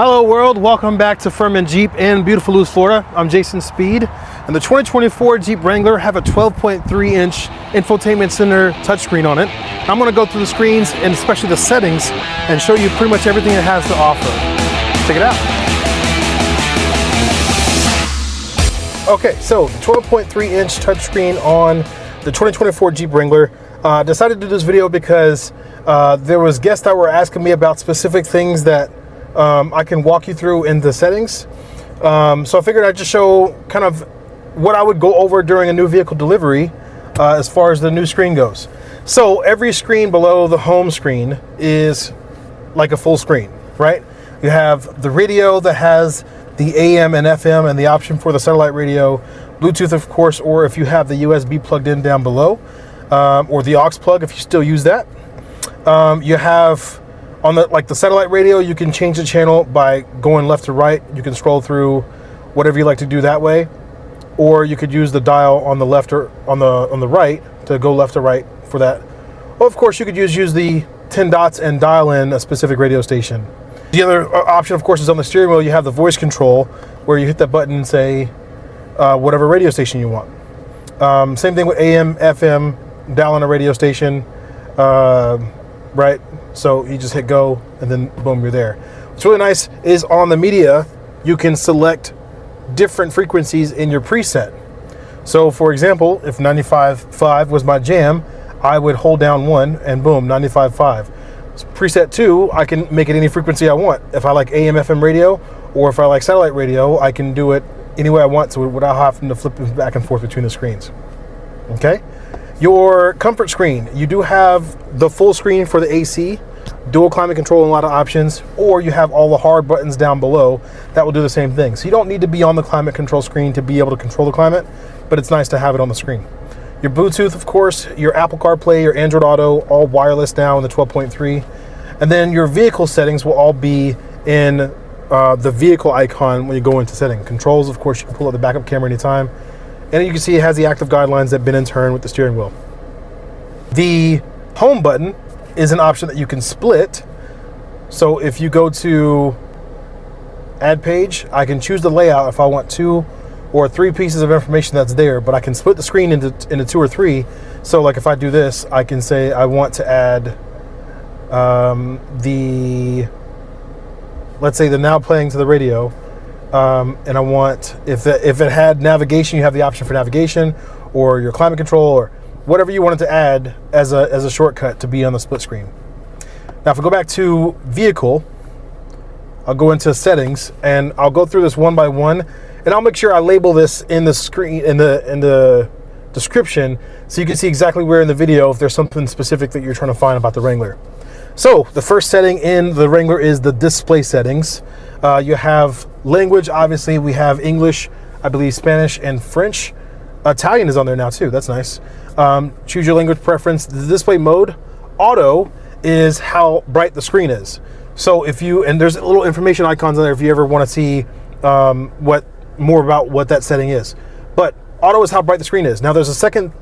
Hello world, welcome back to Ferman Jeep in beautiful Luz, Florida. I'm Jason Speed, and the 2024 Jeep Wrangler have a 12.3 inch infotainment center touchscreen on it. I'm going to go through the screens and especially the settings and show you pretty much everything it has to offer. Check it out. Okay, so 12.3 inch touchscreen on the 2024 Jeep Wrangler. Decided to do this video because there was guests that were asking me about specific things that I can walk you through in the settings. So I figured I'd just show kind of what I would go over during a new vehicle delivery as far as the new screen goes. So every screen below the home screen is like a full screen, right? You have the radio that has the AM and FM and the option for the satellite radio, Bluetooth of course, or if you have the USB plugged in down below, or the aux plug if you still use that. You have on the satellite radio, you can change the channel by going left to right. You can scroll through whatever you like to do that way, or you could use the dial on the left or on the right to go left to right for that. Well, of course, you could use the 10 dots and dial in a specific radio station. The other option, of course, is on the steering wheel. You have the voice control where you hit that button and say whatever radio station you want. Same thing with AM, FM, dial in a radio station, right? So you just hit go and then boom, you're there. What's really nice is on the media, you can select different frequencies in your preset. So for example, if 95.5 was my jam, I would hold down 1 and boom, 95.5. Preset 2, I can make it any frequency I want. If I like AM, FM radio, or if I like satellite radio, I can do it any way I want to without having to flip back and forth between the screens. Okay? Your comfort screen, you do have the full screen for the AC, dual climate control and a lot of options, or you have all the hard buttons down below that will do the same thing. So you don't need to be on the climate control screen to be able to control the climate, but it's nice to have it on the screen. Your Bluetooth, of course, your Apple CarPlay, your Android Auto, all wireless now in the 12.3. And then your vehicle settings will all be in the vehicle icon when you go into setting. Controls, of course, you can pull out the backup camera anytime. And you can see it has the active guidelines that have been in turn with the steering wheel. The home button is an option that you can split. So if you go to add page, I can choose the layout if I want 2 or 3 pieces of information that's there, but I can split the screen into 2 or 3. So like if I do this, I can say I want to add let's say the now playing to the radio. And I want, if it had navigation, you have the option for navigation or your climate control or whatever you wanted to add as a shortcut to be on the split screen. Now, if I go back to vehicle, I'll go into settings and I'll go through this one by one, and I'll make sure I label this in the screen in the description so you can see exactly where in the video if there's something specific that you're trying to find about the Wrangler. So the first setting in the Wrangler is the display settings. You have language, obviously we have English, I believe Spanish and French. Italian is on there now too, that's nice. Choose your language preference. The display mode, auto, is how bright the screen is. So if you, and there's little information icons on there if you ever want to see more about what that setting is. But auto is how bright the screen is. Now there's a second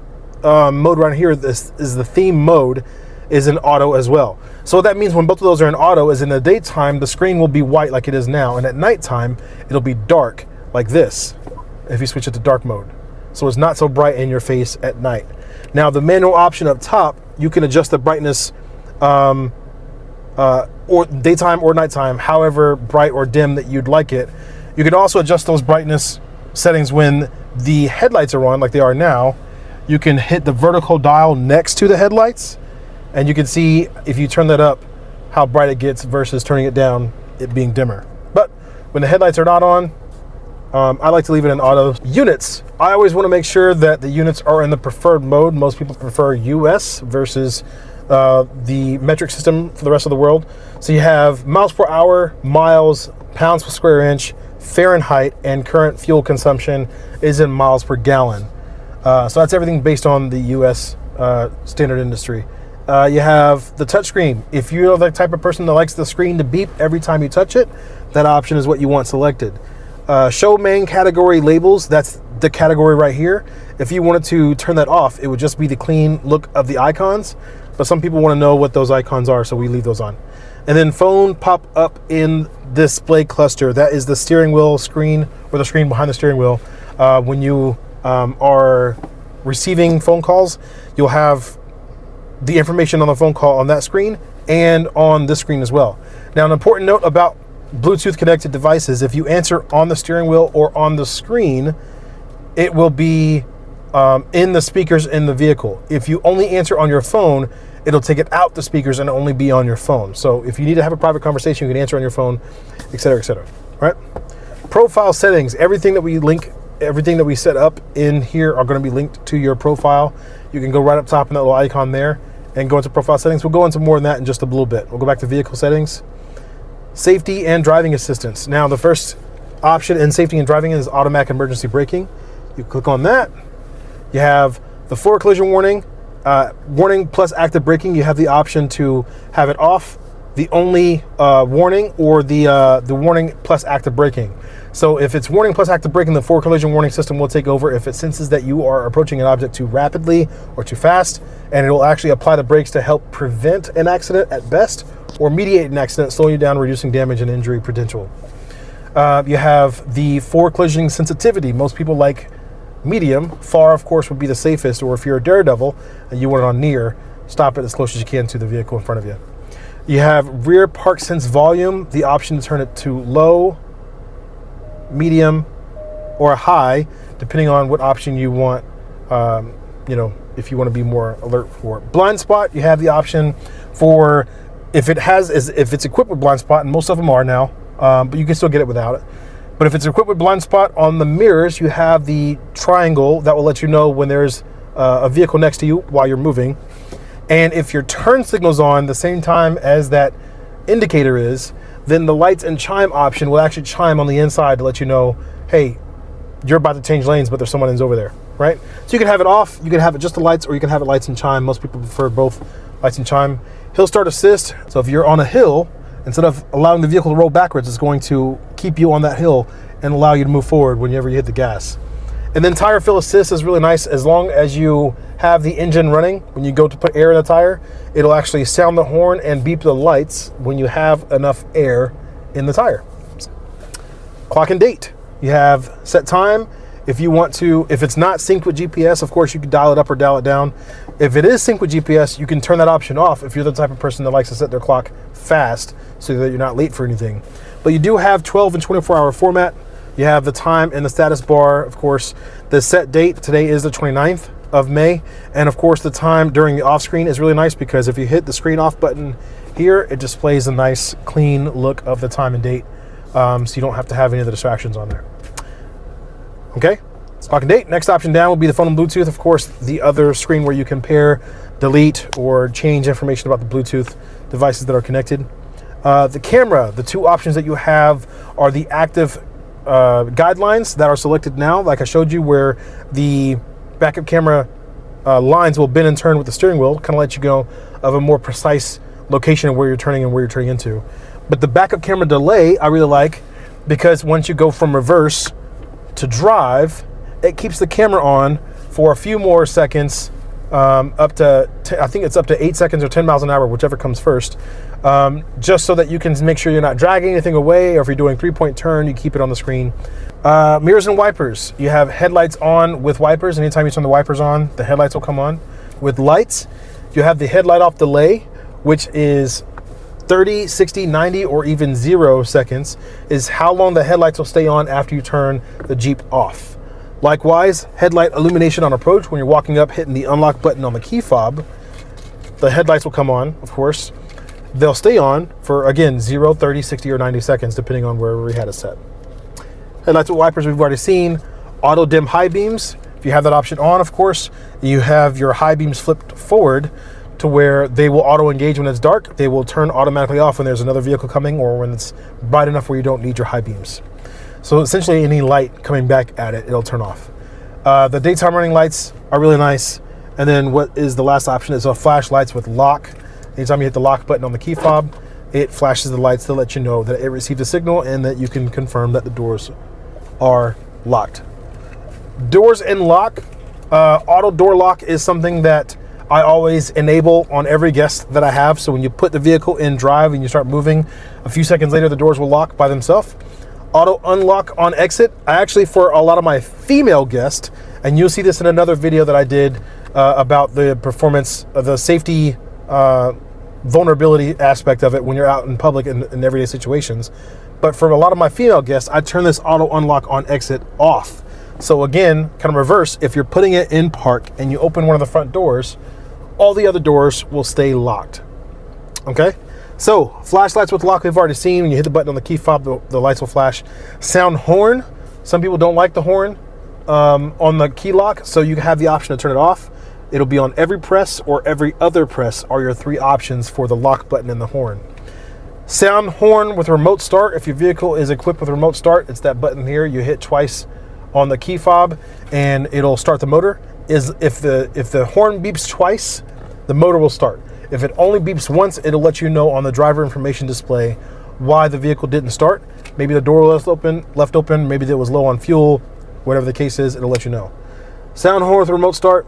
mode right here. This is the theme mode, is in auto as well. So what that means when both of those are in auto is in the daytime, the screen will be white like it is now. And at nighttime, it'll be dark like this if you switch it to dark mode. So it's not so bright in your face at night. Now the manual option up top, you can adjust the brightness or daytime or nighttime, however bright or dim that you'd like it. You can also adjust those brightness settings when the headlights are on like they are now. You can hit the vertical dial next to the headlights, and you can see if you turn that up how bright it gets versus turning it down, it being dimmer. But when the headlights are not on, I like to leave it in auto. Units, I always want to make sure that the units are in the preferred mode. Most people prefer US versus the metric system for the rest of the world. So you have miles per hour, miles, pounds per square inch, Fahrenheit, and current fuel consumption is in miles per gallon. So that's everything based on the US standard industry. You have the touchscreen. If you're the type of person that likes the screen to beep every time you touch it, that option is what you want selected. Show main category labels, that's the category right here. If you wanted to turn that off, it would just be the clean look of the icons, but some people want to know what those icons are, so we leave those on. and then phone pop up in display cluster. That is the steering wheel screen, or the screen behind the steering wheel. When you are receiving phone calls, you'll have the information on the phone call on that screen and on this screen as well. Now, an important note about Bluetooth connected devices: if you answer on the steering wheel or on the screen, it will be in the speakers in the vehicle. If you only answer on your phone, it'll take it out the speakers and only be on your phone. So if you need to have a private conversation, you can answer on your phone, etc., etc. All right. Profile settings: everything that we set up in here are going to be linked to your profile. You can go right up top in that little icon there and go into profile settings. We'll go into more than that in just a little bit. We'll go back to vehicle settings, safety and driving assistance. Now, the first option in safety and driving is automatic emergency braking. You click on that. You have the forward collision warning, warning plus active braking. You have the option to have it off, the only warning, or the warning plus active braking. So if it's warning plus active braking, the forward collision warning system will take over if it senses that you are approaching an object too rapidly or too fast, and it will actually apply the brakes to help prevent an accident at best, or mediate an accident, slowing you down, reducing damage and injury potential. You have the forward collision sensitivity. Most people like medium. Far, of course, would be the safest, or if you're a daredevil and you want it on near, stop it as close as you can to the vehicle in front of you. You have rear park sense volume, the option to turn it to low, medium, or high, depending on what option you want. If you want to be more alert for blind spot, you have the option for if it's equipped with blind spot, and most of them are now, but you can still get it without it. But if it's equipped with blind spot, on the mirrors, you have the triangle that will let you know when there's a vehicle next to you while you're moving. And if your turn signal's on the same time as that indicator is, then the lights and chime option will actually chime on the inside to let you know, hey, you're about to change lanes, but there's someone over there, right? So you can have it off, you can have it just the lights, or you can have it lights and chime. Most people prefer both lights and chime. Hill start assist. So if you're on a hill, instead of allowing the vehicle to roll backwards, it's going to keep you on that hill and allow you to move forward whenever you hit the gas. And then tire fill assist is really nice. As long as you have the engine running, when you go to put air in the tire, it'll actually sound the horn and beep the lights when you have enough air in the tire. Clock and date. You have set time. If you want to, if it's not synced with GPS, of course, you can dial it up or dial it down. If it is synced with GPS, you can turn that option off if you're the type of person that likes to set their clock fast so that you're not late for anything. But you do have 12 and 24-hour format. You have the time and the status bar, of course. The set date, today is the 29th of May. And of course, the time during the off screen is really nice, because if you hit the screen off button here, it displays a nice clean look of the time and date. So you don't have to have any of the distractions on there. Okay, clock and date. Next option down will be the phone and Bluetooth. Of course, the other screen where you compare, delete, or change information about the Bluetooth devices that are connected. The camera, the two options that you have are the active guidelines that are selected now, like I showed you, where the backup camera lines will bend and turn with the steering wheel, kind of let you go of a more precise location of where you're turning and where you're turning into. But the backup camera delay I really like, because once you go from reverse to drive, it keeps the camera on for a few more seconds, up to I think it's up to 8 seconds or 10 miles an hour, whichever comes first, just so that you can make sure you're not dragging anything away, or if you're doing 3-point turn, you keep it on the screen. Mirrors and wipers. You have headlights on with wipers. Anytime you turn the wipers on, the headlights will come on. With lights, you have the headlight off delay, which is 30, 60, 90, or even 0 seconds is how long the headlights will stay on after you turn the Jeep off. Likewise, headlight illumination on approach. When you're walking up, hitting the unlock button on the key fob, the headlights will come on, of course. They'll stay on for, again, 0, 30, 60, or 90 seconds, depending on where we had it set. Headlights with wipers we've already seen. Auto dim high beams. If you have that option on, of course, you have your high beams flipped forward to where they will auto engage when it's dark. They will turn automatically off when there's another vehicle coming, or when it's bright enough where you don't need your high beams. So essentially, any light coming back at it, it'll turn off. The daytime running lights are really nice. And then what is the last option is a flashlights with lock. Anytime you hit the lock button on the key fob, it flashes the lights to let you know that it received a signal and that you can confirm that the doors are locked. Doors and lock. Auto door lock is something that I always enable on every guest that I have. So when you put the vehicle in drive and you start moving, a few seconds later, the doors will lock by themselves. Auto unlock on exit. I actually, for a lot of my female guests, and you'll see this in another video that I did about the performance, the safety, vulnerability aspect of it when you're out in public in everyday situations. But for a lot of my female guests, I turn this auto unlock on exit off. So again, kind of reverse, if you're putting it in park and you open one of the front doors, all the other doors will stay locked. Okay? So, flashlights with lock we've already seen. When you hit the button on the key fob, the lights will flash. Sound horn. Some people don't like the horn on the key lock, so you have the option to turn it off. It'll be on every press or every other press are your 3 options for the lock button and the horn. Sound horn with remote start. If your vehicle is equipped with remote start, it's that button here. You hit twice on the key fob and it'll start the motor. If the horn beeps twice, the motor will start. If it only beeps once, it'll let you know on the driver information display why the vehicle didn't start. Maybe the door was left open, maybe it was low on fuel, whatever the case is, it'll let you know. Sound horn with remote start.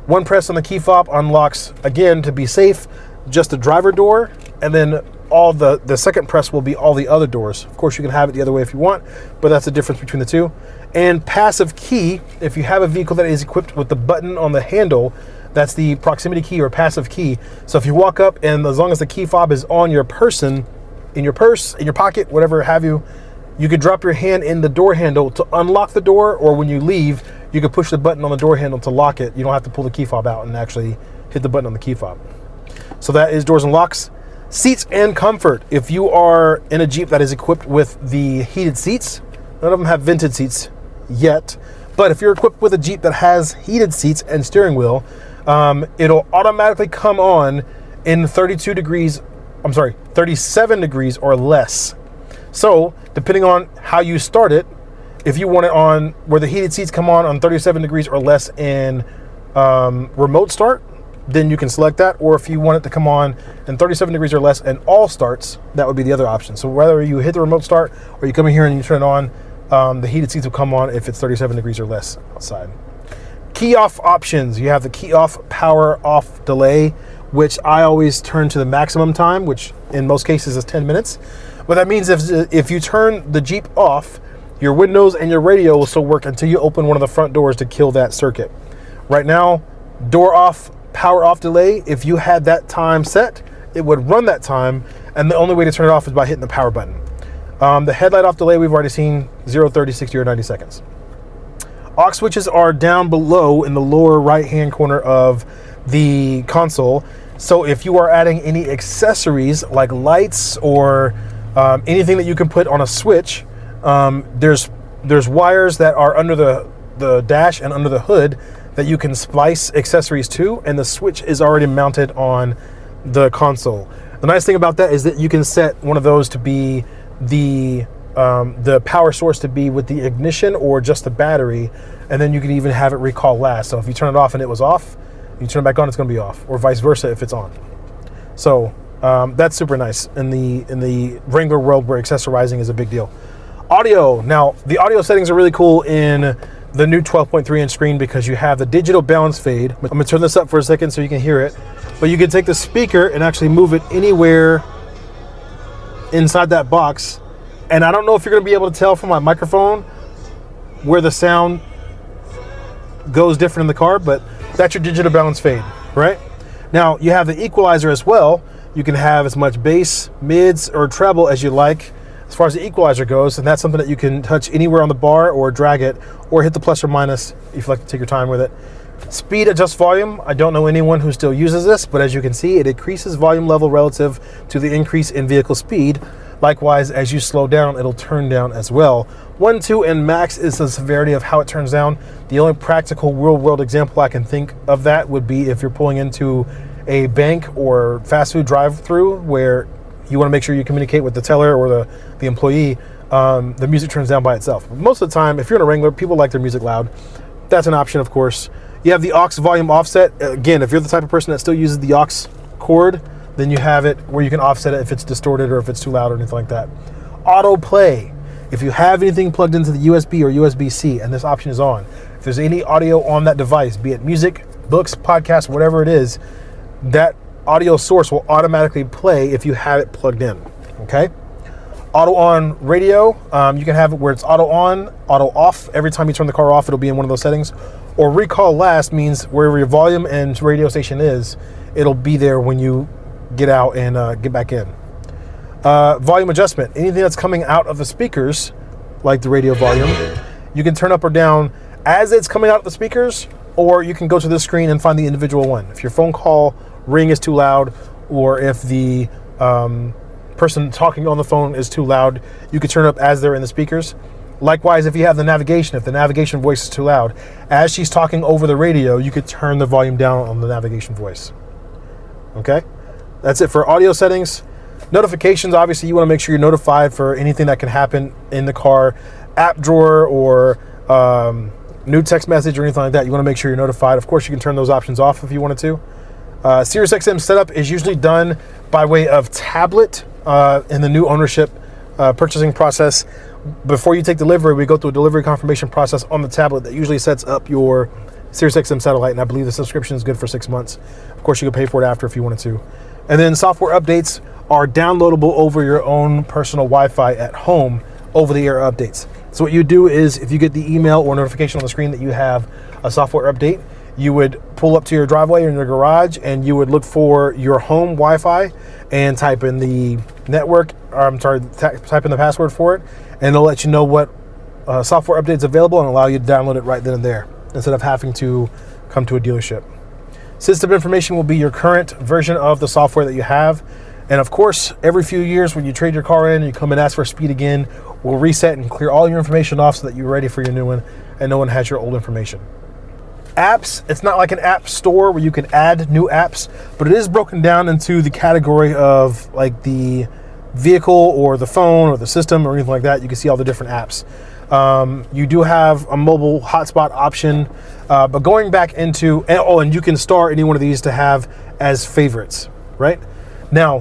1 press on the key fob unlocks, again, to be safe, just the driver door, and then all the second press will be all the other doors. Of course, you can have it the other way if you want, but that's the difference between the two. And passive key, if you have a vehicle that is equipped with the button on the handle, that's the proximity key or passive key. So if you walk up and as long as the key fob is on your person, in your purse, in your pocket, whatever have you, you could drop your hand in the door handle to unlock the door, or when you leave, you could push the button on the door handle to lock it. You don't have to pull the key fob out and actually hit the button on the key fob. So that is doors and locks. Seats and comfort. If you are in a Jeep that is equipped with the heated seats, none of them have vented seats yet, but if you're equipped with a Jeep that has heated seats and steering wheel, it'll automatically come on in 37 degrees or less. So depending on how you start it, if you want it on where the heated seats come on 37 degrees or less in remote start, then you can select that. Or if you want it to come on in 37 degrees or less in all starts, that would be the other option. So whether you hit the remote start or you come in here and you turn it on, the heated seats will come on if it's 37 degrees or less outside. Key off options. You have the key off, power off delay, which I always turn to the maximum time, which in most cases is 10 minutes. What that means is if you turn the Jeep off, your windows and your radio will still work until you open one of the front doors to kill that circuit. Right now, door off, power off delay, if you had that time set, it would run that time, and the only way to turn it off is by hitting the power button. The headlight off delay, we've already seen 0, 30, 60, or 90 seconds. Aux switches are down below in the lower right-hand corner of the console. So if you are adding any accessories like lights or anything that you can put on a switch, there's wires that are under the dash and under the hood that you can splice accessories to, and the switch is already mounted on the console. The nice thing about that is that you can set one of those to be the power source to be with the ignition or just the battery, and then you can even have it recall last. So if you turn it off and it was off, you turn it back on, it's going to be off, or vice versa if it's on. So that's super nice in the Wrangler world where accessorizing is a big deal. Audio. Now the audio settings are really cool in the new 12.3 inch screen because you have the digital balance fade. I'm going to turn this up for a second so you can hear it, but you can take the speaker and actually move it anywhere inside that box. And I don't know if you're going to be able to tell from my microphone where the sound goes different in the car, but that's your digital balance fade, right? Now you have the equalizer as well. You can have as much bass, mids, or treble as you like as far as the equalizer goes, and that's something that you can touch anywhere on the bar or drag it or hit the plus or minus if you like to take your time with it. Speed adjust volume. I don't know anyone who still uses this, but as you can see, it increases volume level relative to the increase in vehicle speed. Likewise, as you slow down, it'll turn down as well. 1, 2, and max is the severity of how it turns down. The only practical real world example I can think of that would be if you're pulling into a bank or fast food drive-through where you want to make sure you communicate with the teller or the employee, the music turns down by itself. Most of the time, if you're in a Wrangler, people like their music loud. That's an option, of course. You have the aux volume offset. Again, if you're the type of person that still uses the aux cord, then you have it where you can offset it if it's distorted or if it's too loud or anything like that. Auto play. If you have anything plugged into the USB or USB-C and this option is on, if there's any audio on that device, be it music, books, podcasts, whatever it is, that audio source will automatically play if you have it plugged in, okay? Auto on radio, you can have it where it's auto on, auto off. Every time you turn the car off, it'll be in one of those settings. Or recall last means wherever your volume and radio station is, it'll be there when you get out and get back in. Volume adjustment, anything that's coming out of the speakers, like the radio volume, you can turn up or down as it's coming out of the speakers, or you can go to this screen and find the individual one. If your phone call ring is too loud, or if the person talking on the phone is too loud, you can turn up as they're in the speakers. Likewise, if you have the navigation, if the navigation voice is too loud, as she's talking over the radio, you could turn the volume down on the navigation voice. Okay, that's it for audio settings. Notifications, obviously you want to make sure you're notified for anything that can happen in the car. App drawer or new text message or anything like that, you want to make sure you're notified. Of course, you can turn those options off if you wanted to. SiriusXM setup is usually done by way of tablet in the new ownership purchasing process. Before you take delivery, we go through a delivery confirmation process on the tablet that usually sets up your SiriusXM satellite, and I believe the subscription is good for 6 months. Of course, you can pay for it after if you wanted to. And then software updates are downloadable over your own personal Wi-Fi at home, over-the-air updates. So what you do is, if you get the email or notification on the screen that you have a software update, you would pull up to your driveway or in your garage, and you would look for your home Wi-Fi and type in the network, or type in the password for it, and it'll let you know what software updates available and allow you to download it right then and there, instead of having to come to a dealership. System information will be your current version of the software that you have. And of course, every few years when you trade your car in and you come and ask for speed again, we'll reset and clear all your information off so that you're ready for your new one and no one has your old information. Apps, it's not like an app store where you can add new apps, but it is broken down into the category of like the vehicle or the phone or the system or anything like that. You can see all the different apps. You do have a mobile hotspot option, but going back into, and you can star any one of these to have as favorites, right? Now,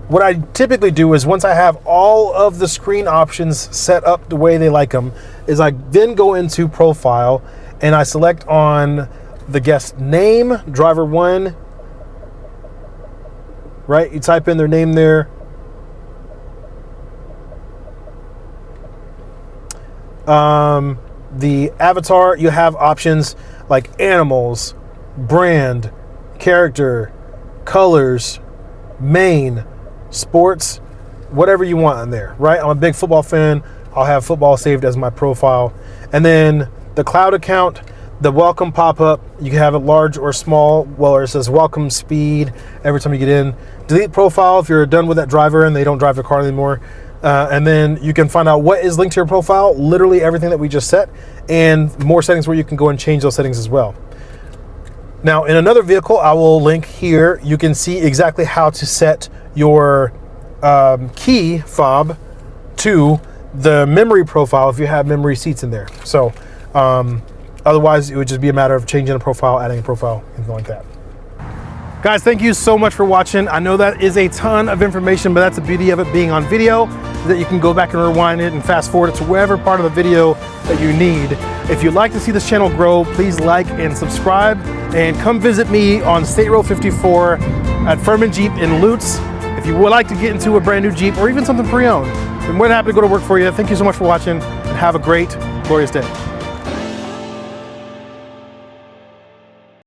what I typically do is once I have all of the screen options set up the way they like them, is I then go into profile and I select on the guest name, driver one, right? You type in their name there. The avatar, you have options like animals, brand, character, colors, main, sports, whatever you want in there, right? I'm a big football fan. I'll have football saved as my profile. And then the cloud account, the welcome pop-up, you can have it large or small. Well, it says welcome speed every time you get in. Delete profile if you're done with that driver and they don't drive the car anymore. And then you can find out what is linked to your profile, literally everything that we just set, and more settings where you can go and change those settings as well. Now, in another vehicle, I will link here, you can see exactly how to set your key fob to the memory profile if you have memory seats in there. So otherwise, it would just be a matter of changing a profile, adding a profile, anything like that. Guys, thank you so much for watching. I know that is a ton of information, but that's the beauty of it being on video, that you can go back and rewind it and fast forward it to wherever part of the video that you need. If you'd like to see this channel grow, please like and subscribe, and come visit me on State Road 54 at Ferman Jeep in Lutz. If you would like to get into a brand new Jeep or even something pre-owned, I'm more than happy to go to work for you. Thank you so much for watching, and have a great, glorious day.